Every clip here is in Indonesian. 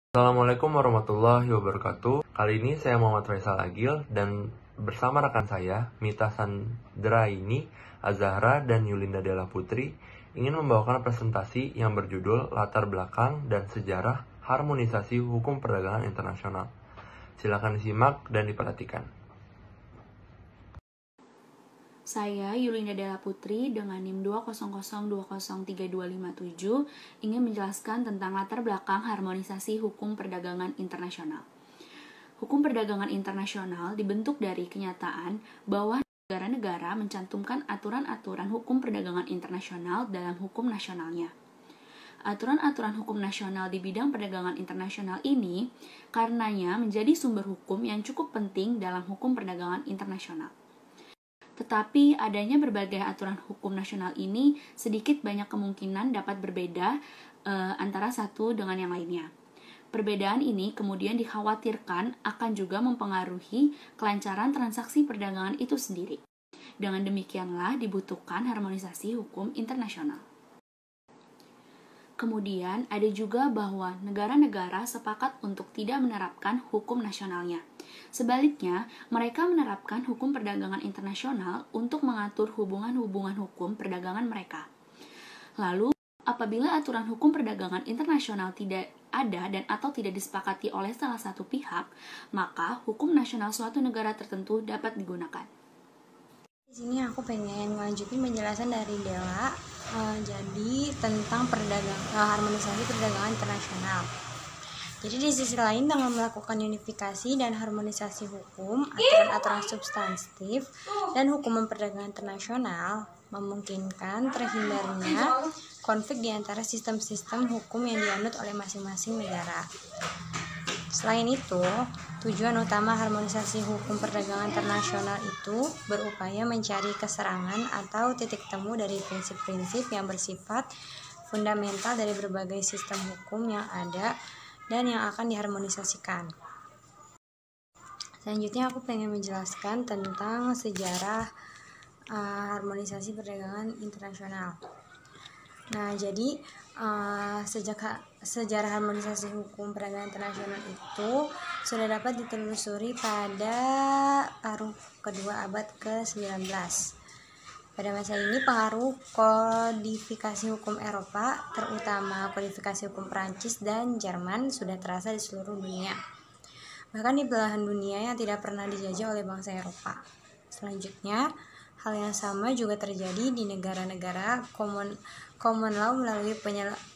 Assalamualaikum warahmatullahi wabarakatuh. Kali ini saya Muhammad Faisal Agil dan bersama rekan saya Mita Sandraini, Azahra, dan Yulinda Della Putri ingin membawakan presentasi yang berjudul Latar Belakang dan Sejarah Harmonisasi Hukum Perdagangan Internasional. Silakan disimak dan diperhatikan. Saya, Yulinda Della Putri, dengan NIM 200203257, ingin menjelaskan tentang latar belakang harmonisasi hukum perdagangan internasional. Hukum perdagangan internasional dibentuk dari kenyataan bahwa negara-negara mencantumkan aturan-aturan hukum perdagangan internasional dalam hukum nasionalnya. Aturan-aturan hukum nasional di bidang perdagangan internasional ini karenanya menjadi sumber hukum yang cukup penting dalam hukum perdagangan internasional. Tetapi adanya berbagai aturan hukum nasional ini sedikit banyak kemungkinan dapat berbeda antara satu dengan yang lainnya. Perbedaan ini kemudian dikhawatirkan akan juga mempengaruhi kelancaran transaksi perdagangan itu sendiri. Dengan demikianlah dibutuhkan harmonisasi hukum internasional. Kemudian ada juga bahwa negara-negara sepakat untuk tidak menerapkan hukum nasionalnya. Sebaliknya, mereka menerapkan hukum perdagangan internasional untuk mengatur hubungan-hubungan hukum perdagangan mereka. Lalu, apabila aturan hukum perdagangan internasional tidak ada dan atau tidak disepakati oleh salah satu pihak, maka hukum nasional suatu negara tertentu dapat digunakan. Di sini aku pengen melanjutin penjelasan dari Della, jadi tentang harmonisasi perdagangan internasional. Jadi di sisi lain, dengan melakukan unifikasi dan harmonisasi hukum, aturan-aturan substantif dan hukum perdagangan internasional memungkinkan terhindarnya konflik di antara sistem-sistem hukum yang dianut oleh masing-masing negara. Selain itu, tujuan utama harmonisasi hukum perdagangan internasional itu berupaya mencari keserangan atau titik temu dari prinsip-prinsip yang bersifat fundamental dari berbagai sistem hukum yang ada dan yang akan diharmonisasikan. Selanjutnya aku pengen menjelaskan tentang sejarah harmonisasi perdagangan internasional. Nah, jadi sejarah harmonisasi hukum perdagangan internasional itu sudah dapat ditelusuri pada paruh kedua abad ke-19. Pada masa ini pengaruh kodifikasi hukum Eropa, terutama kodifikasi hukum Prancis dan Jerman, sudah terasa di seluruh dunia. Bahkan di belahan dunia yang tidak pernah dijajah oleh bangsa Eropa. Selanjutnya, hal yang sama juga terjadi di negara-negara common law melalui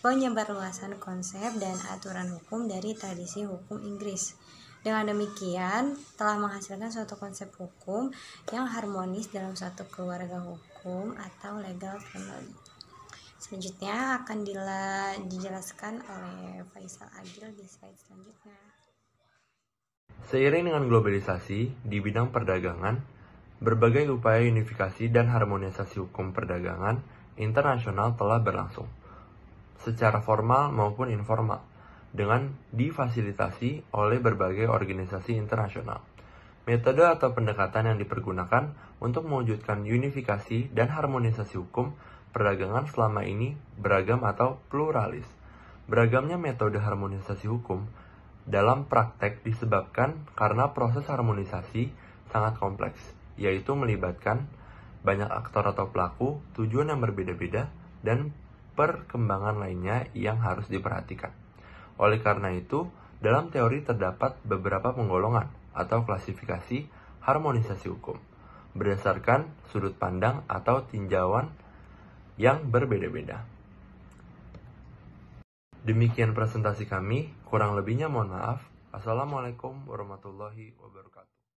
penyebarluasan konsep dan aturan hukum dari tradisi hukum Inggris. Dengan demikian, telah menghasilkan suatu konsep hukum yang harmonis dalam suatu keluarga hukum atau legal family. Selanjutnya akan dijelaskan oleh Faisal Agil di slide selanjutnya. Seiring dengan globalisasi di bidang perdagangan, berbagai upaya unifikasi dan harmonisasi hukum perdagangan internasional telah berlangsung, secara formal maupun informal, dengan difasilitasi oleh berbagai organisasi internasional. Metode atau pendekatan yang dipergunakan untuk mewujudkan unifikasi dan harmonisasi hukum perdagangan selama ini beragam atau pluralis. Beragamnya metode harmonisasi hukum dalam praktek disebabkan karena proses harmonisasi sangat kompleks, yaitu melibatkan banyak aktor atau pelaku, tujuan yang berbeda-beda, dan perkembangan lainnya yang harus diperhatikan. Oleh karena itu, dalam teori terdapat beberapa penggolongan atau klasifikasi harmonisasi hukum, berdasarkan sudut pandang atau tinjauan yang berbeda-beda. Demikian presentasi kami, kurang lebihnya mohon maaf. Assalamualaikum warahmatullahi wabarakatuh.